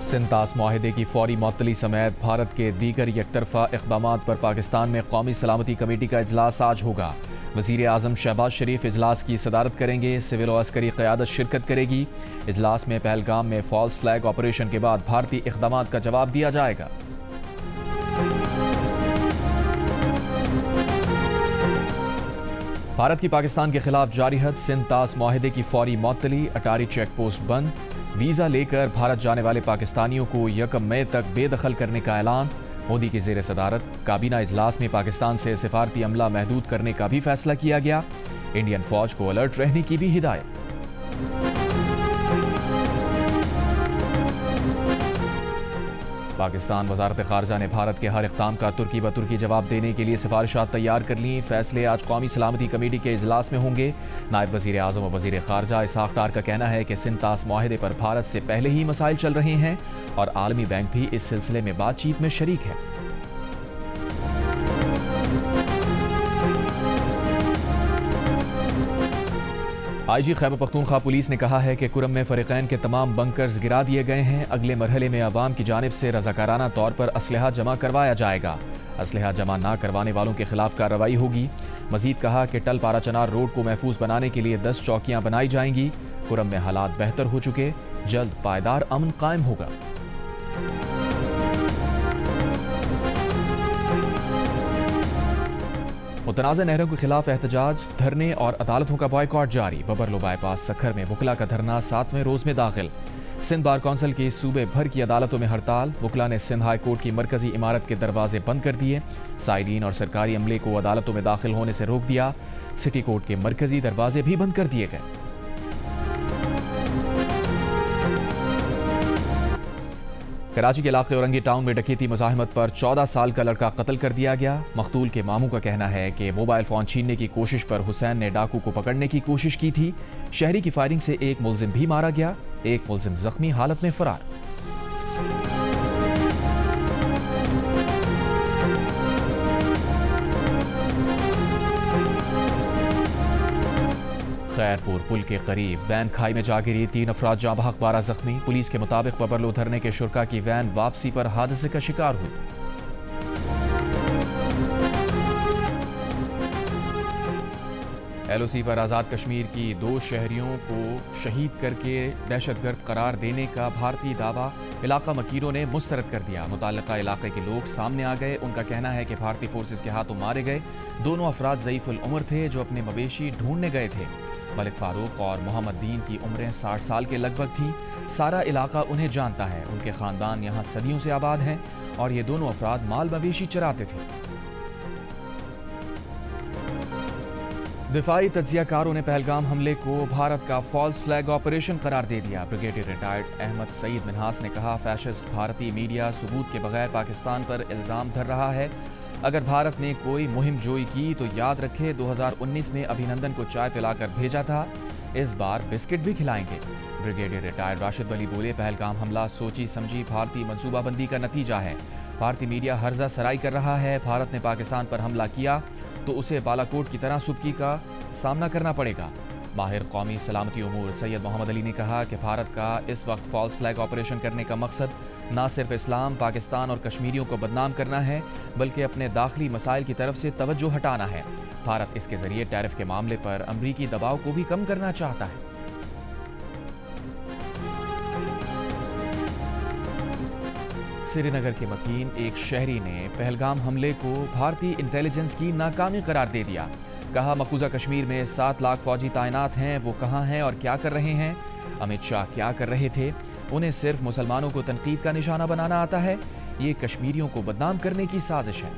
सिंतास माहिदे की फौरी मअतली समेत भारत के दीगर एकतरफा इक़दामात पर पाकिस्तान में कौमी सलामती कमेटी का इजलास आज होगा। वज़ीर आज़म शहबाज शरीफ इजलास की सदारत करेंगे। सिविल और अस्करी क़यादत शिरकत करेगी। इजलास में पहलगाम में फॉल्स फ्लैग ऑपरेशन के बाद भारतीय इक़दामात का जवाब दिया जाएगा। भारत की पाकिस्तान के खिलाफ जारी हद, सिंतास माहिदे की फौरी मअतली, अटारी चेक पोस्ट बंद, वीज़ा लेकर भारत जाने वाले पाकिस्तानियों को 1 मई तक बेदखल करने का ऐलान। मोदी की ज़ेर सदारत काबीना इजलास में पाकिस्तान से सिफारती अमला महदूद करने का भी फैसला किया गया। इंडियन फौज को अलर्ट रहने की भी हिदायत। पाकिस्तान वज़ारत ख़ारजा ने भारत के हर इक़दाम का तुर्की ब तुर्की जवाब देने के लिए सिफारिशात तैयार कर ली। फैसले आज कौमी सलामती कमेटी के इजलास में होंगे। नायब वज़ीर आज़म और वज़ीर ख़ारजा इसहाक़ डार का कहना है कि सिंतास माहिदे पर भारत से पहले ही मसाइल चल रहे हैं और आलमी बैंक भी इस सिलसिले में बातचीत में शरीक है। IG खैबर पख्तूनख्वा पुलिस ने कहा है कि कुरम में फ़रीक़ैन के तमाम बंकर्स गिरा दिए गए हैं। अगले मरहले में अवाम की जानिब से रज़ाकाराना तौर पर असलहा जमा करवाया जाएगा। असलहा जमा ना करवाने वालों के खिलाफ कार्रवाई होगी। मजीद कहा कि टल पारा चनार रोड को महफूज बनाने के लिए 10 चौकियाँ बनाई जाएंगी। कुरम में हालात बेहतर हो चुके, जल्द पायदार अमन कायम होगा। मुतनाज़ नहरों के खिलाफ एहतजाज, धरने और अदालतों का बॉयकॉट जारी। बबरलो बाईपास सखर में वकला का धरना 7वें रोज में दाखिल। सिंध बार कौंसिल की सूबे भर की अदालतों में हड़ताल। वकला ने सिंध हाई कोर्ट की मरकजी इमारत के दरवाजे बंद कर दिए। साइलिन और सरकारी अमले को अदालतों में दाखिल होने से रोक दिया। सिटी कोर्ट के मरकजी दरवाजे भी बंद कर दिए गए। कराची के इलाके औरंगी टाउन में डकैती मुज़ाहिमत पर 14 साल का लड़का कत्ल कर दिया गया। मकतूल के मामू का कहना है कि मोबाइल फ़ोन छीनने की कोशिश पर हुसैन ने डाकू को पकड़ने की कोशिश की थी। शहरी की फायरिंग से एक मुलजिम भी मारा गया। एक मुलजिम जख्मी हालत में फरार। खैरपुर पुल के करीब वैन खाई में जा गिरी, 3 अफराद जाँ बहक, 12 जख्मी। पुलिस के मुताबिक बबरलो धरने के शुरका की वैन वापसी पर हादसे का शिकार हुई। LOC पर आज़ाद कश्मीर की 2 शहरियों को शहीद करके दहशतगर्द करार देने का भारतीय दावा इलाका मकीरों ने मुस्तरद कर दिया। मुताल्लिका इलाके के लोग सामने आ गए। उनका कहना है कि भारतीय फोर्सेस के हाथों मारे गए 2 अफराद ज़ईफ़ुल उम्र थे जो अपने मवेशी ढूंढने गए थे। मलिक फारूक और मोहम्मद दीन की उम्रें 60 साल के लगभग थी। सारा इलाका उन्हें जानता है। उनके ख़ानदान यहाँ सदियों से आबाद हैं और ये 2 अफराद माल मवेशी चराते थे। दिफाई तज्जियाकारों ने पहलगाम हमले को भारत का फॉल्स फ्लैग ऑपरेशन करार दे दिया। ब्रिगेडियर रिटायर्ड अहमद सईद मिन्हास ने कहा, फैशिस्ट भारतीय मीडिया सबूत के बगैर पाकिस्तान पर इल्ज़ाम धर रहा है। अगर भारत ने कोई मुहिम जोई की तो याद रखे 2019 में अभिनंदन को चाय पिलाकर भेजा था, इस बार बिस्किट भी खिलाएंगे। ब्रिगेडियर रिटायर्ड राशिद वली बोले, पहलगाम हमला सोची समझी भारतीय मंसूबाबंदी का नतीजा है। भारतीय मीडिया हर्जा सराई कर रहा है। भारत ने पाकिस्तान पर हमला किया तो उसे बालाकोट की तरह सुबकी का सामना करना पड़ेगा। माहिर कौमी सलामती उमूर सैयद मोहम्मद अली ने कहा कि भारत का इस वक्त फॉल्स फ्लैग ऑपरेशन करने का मकसद न सिर्फ इस्लाम, पाकिस्तान और कश्मीरियों को बदनाम करना है, बल्कि अपने दाखिली मसाइल की तरफ से तवज्जो हटाना है। भारत इसके जरिए टैरिफ के मामले पर अमरीकी दबाव को भी कम करना चाहता है। श्रीनगर के मकीन एक शहरी ने पहलगाम हमले को भारतीय इंटेलिजेंस की नाकामी करार दे दिया। कहा, मकबूजा कश्मीर में 7 लाख फौजी तैनात हैं, वो कहाँ हैं और क्या कर रहे हैं? अमित शाह क्या कर रहे थे? उन्हें सिर्फ मुसलमानों को तनकीद का निशाना बनाना आता है। ये कश्मीरियों को बदनाम करने की साजिश है।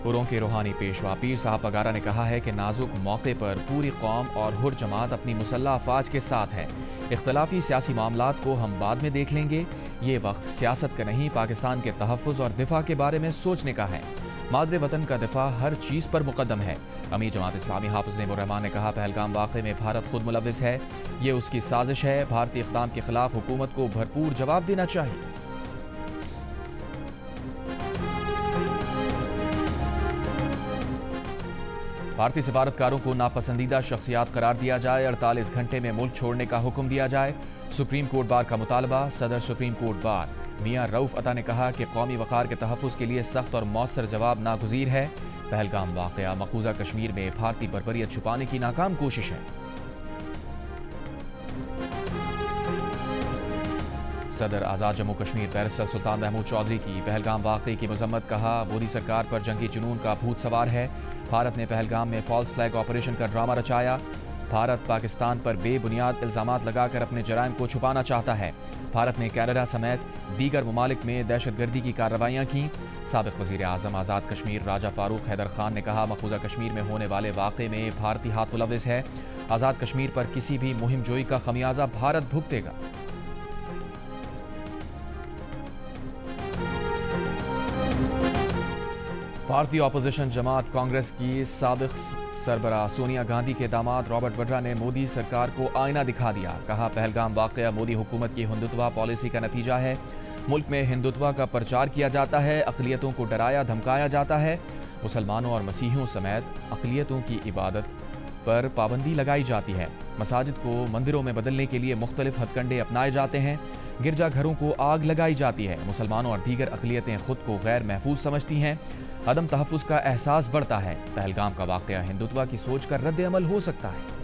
पुरों के रूहानी पेशवा पीर साहब पगारा ने कहा है कि नाजुक मौके पर पूरी कौम और हुर जमात अपनी मुसल्लह अफवाज के साथ है। इख्तलाफी सियासी मामलात को हम बाद में देख लेंगे। ये वक्त सियासत का नहीं, पाकिस्तान के तहफ़्फ़ुज़ और दिफा के बारे में सोचने का है। मादरे वतन का दिफा हर चीज़ पर मुकद्दम है। अमीर जमात इस्लामी हाफ़िज़ नेमुर रहमान ने कहा, पहलगाम वाक़े में भारत खुद मुलव्विस है। ये उसकी साजिश है। भारतीय इक़दाम के खिलाफ हुकूमत को भरपूर जवाब देना चाहिए। भारतीय सिफारतकारों को नापसंदीदा शख्सियात करार दिया जाए, 48 घंटे में मुल्क छोड़ने का हुक्म दिया जाए। सुप्रीम कोर्ट बार का मुतालबा। सदर सुप्रीम कोर्ट बार मियां रऊफ अता ने कहा कि कौमी वक़ार के तहफ़्फ़ुज़ के लिए सख्त और मौसर जवाब नागुज़ीर है। पहलगाम वाक़या मक़बूज़ा कश्मीर में भारतीय बर्बरियत छुपाने की नाकाम कोशिश है। सदर आज़ाद जम्मू कश्मीर बैरिस्टर सुल्तान महमूद चौधरी की पहलगाम वाक़ये की मज़म्मत। कहा, मोदी सरकार पर जंगी जुनून का भूत सवार है। भारत ने पहलगाम में फॉल्स फ्लैग ऑपरेशन का ड्रामा रचाया। भारत पाकिस्तान पर बेबुनियाद इल्ज़ामात लगाकर अपने जराइम को छुपाना चाहता है। भारत ने कनाडा समेत दीगर ममालिक में दहशतगर्दी की कार्रवाइयाँ की। साबिक़ वज़ीर आज़म आज़ाद कश्मीर राजा फ़ारूक हैदर खान ने कहा, मक़बूज़ा कश्मीर में होने वाले वाक़े में भारतीय हाथ मुलव्विस है। आज़ाद कश्मीर पर किसी भी मुहिम जोई का खमियाजा भारत भुगतेगा। भारतीय अपोजिशन जमात कांग्रेस की साबिक़ सरबराह सोनिया गांधी के दामाद रॉबर्ट वड्रा ने मोदी सरकार को आईना दिखा दिया। कहा, पहलगाम वाक़या मोदी हुकूमत की हिंदुत्वा पॉलिसी का नतीजा है। मुल्क में हिंदुत्वा का प्रचार किया जाता है, अक़लियतों को डराया धमकाया जाता है। मुसलमानों और मसीहियों समेत अक़लियतों की इबादत पर पाबंदी लगाई जाती है। मसाजिद को मंदिरों में बदलने के लिए मुख्तलिफ हथकंडे अपनाए जाते हैं। गिरजाघरों को आग लगाई जाती है। मुसलमानों और दीगर अक़लियतें खुद को गैर महफूज समझती हैं। अदम तहफ़्फ़ुज़ का एहसास बढ़ता है। पहलगाम का वाक़या हिंदुत्वा की सोच का रद्द अमल हो सकता है।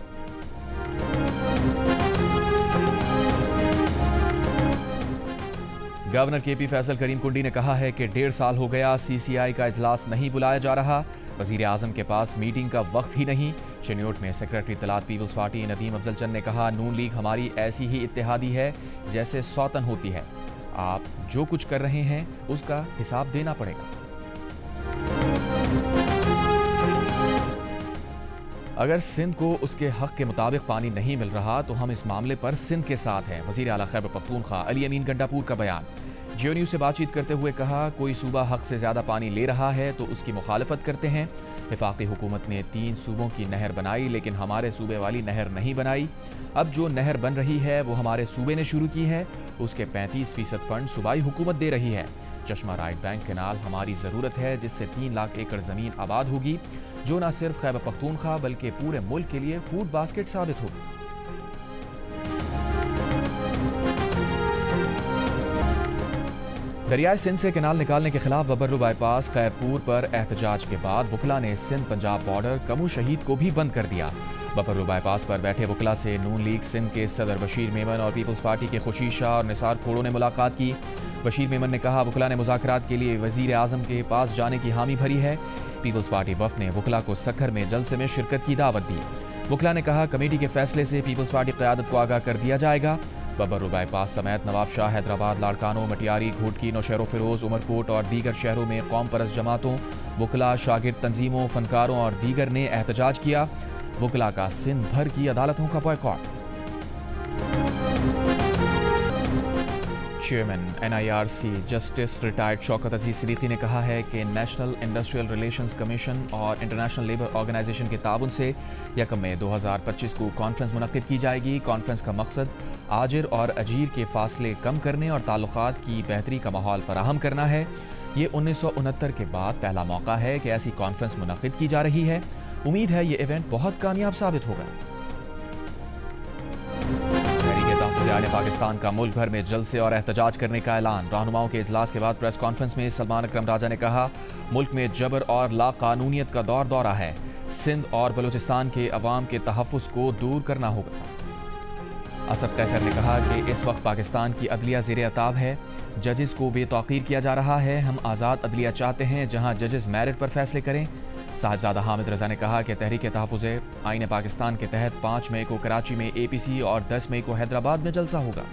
गवर्नर केपी फैसल करीम कुंडी ने कहा है कि 1.5 साल हो गया CCI का इजलास नहीं बुलाया जा रहा। वज़ीर आज़म के पास मीटिंग का वक्त ही नहीं। शनियोट में secretary तलात peoples party Nadeem Afzal चंद ने कहा, नून लीग हमारी ऐसी ही इत्तेहादी है जैसे सौतन होती है। आप जो कुछ कर रहे हैं उसका हिसाब देना पड़ेगा। अगर सिंध को उसके हक के मुताबिक पानी नहीं मिल रहा तो हम इस मामले पर सिंध के साथ हैं। वज़ीर आला खैबर पख्तूनख्वा अली अमीन गंडापुर का बयान। जियो न्यूज़ से बातचीत करते हुए कहा, कोई सूबा हक से ज़्यादा पानी ले रहा है तो उसकी मुखालफत करते हैं। वफाकी हुकूमत ने 3 सूबों की नहर बनाई लेकिन हमारे सूबे वाली नहर नहीं बनाई। अब जो नहर बन रही है वो हमारे सूबे ने शुरू की है। उसके 35% फंड सूबाई हुकूमत दे रही है। चश्मा राइट बैंक कैनाल हमारी ज़रूरत है जिससे 3 लाख एकड़ ज़मीन आबाद होगी, जो न सिर्फ खैबर पख्तूनख्वा बल्कि पूरे मुल्क के लिए फूड बास्केट साबित होगी। दरियाए सिंध से कैनाल निकालने के खिलाफ बबरलू बाईपास खैरपुर पर एहतजाज के बाद वकला ने सिंध पंजाब बॉर्डर कमू शहीद को भी बंद कर दिया। बबरलू बाईपास पर बैठे वकला से नून लीग सिंध के सदर बशीर मेमन और पीपल्स पार्टी के खुशी शाह और निसार खोड़ो ने मुलाकात की। बशीर मेमन ने कहा, वकला ने मुज़ाकरात के लिए वज़ीर आज़म के पास जाने की हामी भरी है। पीपल्स पार्टी वफ़द ने वकला को सखर में जलसे में शिरकत की दावत दी। वकला ने कहा, कमेटी के फैसले से पीपल्स पार्टी क़यादत को आगाह कर दिया जाएगा। बबरलू बाईपास समेत नवाब शाह, हैदराबाद, लाड़कानो, मटियारी, घोटकी, नौशेरो फिरोज़, उमरकोट और दीगर शहरों में कौम परस्त जमातों, वकला, शागिर्द तंजीमों, फनकारों और दीगर ने एहतजाज किया। वकला का सिंध भर की अदालतों का boycott. Chairman NIRC justice retired Shaukat Aziz Siddiqui ने कहा है कि नेशनल इंडस्ट्रियल रिलेशंस कमीशन और इंटरनेशनल लेबर ऑर्गेनाइजेशन के ताउन से 1 मई 2025 को कॉन्फ्रेंस मुनक्किद की जाएगी। कॉन्फ्रेंस का मकसद आजिर और अजीर के फासले कम करने और ताल्लुकात की बेहतरी का माहौल फराहम करना है। ये 1969 के बाद पहला मौका है कि ऐसी कॉन्फ्रेंस मुनक्किद की जा रही है। उम्मीद है ये इवेंट बहुत कामयाब साबित होगा। पाकिस्तान का मुल्क भर में जलसे और एहतजाज करने का ऐलान। रहनुमाओं के इजलास के बाद प्रेस कॉन्फ्रेंस में सलमान अकरम राजा ने कहा, मुल्क में जबर और लाकानूनियत का दौर दौरा है। सिंध और बलूचिस्तान के अवाम के तहफ़्फ़ुज़ को दूर करना होगा। असद कैसर ने कहा कि इस वक्त पाकिस्तान की अदलिया ज़ेर अताब है। जजेस को बेतौकीर किया जा रहा है। हम आज़ाद अदलिया चाहते हैं जहाँ जजेस मेरिट पर फैसले करें। साहिबजादा हामिद रजा ने कहा कि तहरीक तहफ़्फ़ुज़ आईन पाकिस्तान के तहत 5 मई को कराची में APC और 10 मई को हैदराबाद में जलसा होगा।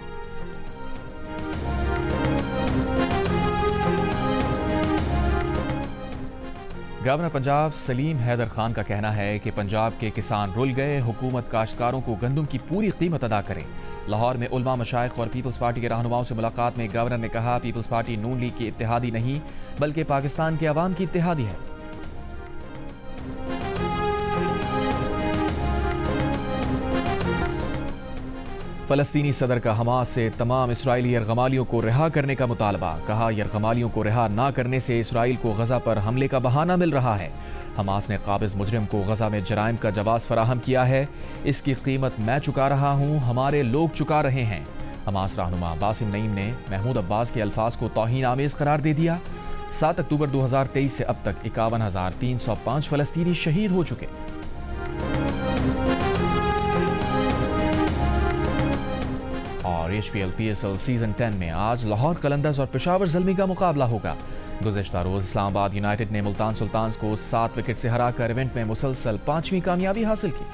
गवर्नर पंजाब सलीम हैदर खान का कहना है कि पंजाब के किसान रुल गए, हुकूमत काश्तकारों को गंदम की पूरी कीमत अदा करे। लाहौर में उलमा, मशाइख और पीपल्स पार्टी के रहनुमाओं से मुलाकात में गवर्नर ने कहा, पीपल्स पार्टी नून लीग की इत्तेहादी नहीं बल्कि पाकिस्तान के अवाम की इत्तेहादी है। फ़लस्तीनी सदर का हमास से तमाम इसराइली यरगमालियों को रिहा करने का मुतालबा। कहा, यरगमालियों को रिहा ना करने से इसराइल को गजा पर हमले का बहाना मिल रहा है। हमास ने काबिज मुजरिम को गजा में जराइम का जवाब फराहम किया है। इसकी कीमत मैं चुका रहा हूँ, हमारे लोग चुका रहे हैं। हमास रहनुमा बासिम नईम ने महमूद अब्बास के अल्फाज को तौहीन आमेज करार दे दिया। 7 अक्टूबर 2023 से अब तक 51,305 फलस्तीनी शहीद हो चुके। और HPL PSL सीजन 10 में आज लाहौर कलंदर्स और पेशावर ज़ल्मी का मुकाबला होगा। गुज़िश्ता रोज इस्लामाबाद यूनाइटेड ने मुल्तान सुल्तान्स को 7 विकेट से हराकर इवेंट में मुसलसल 5वीं कामयाबी हासिल की।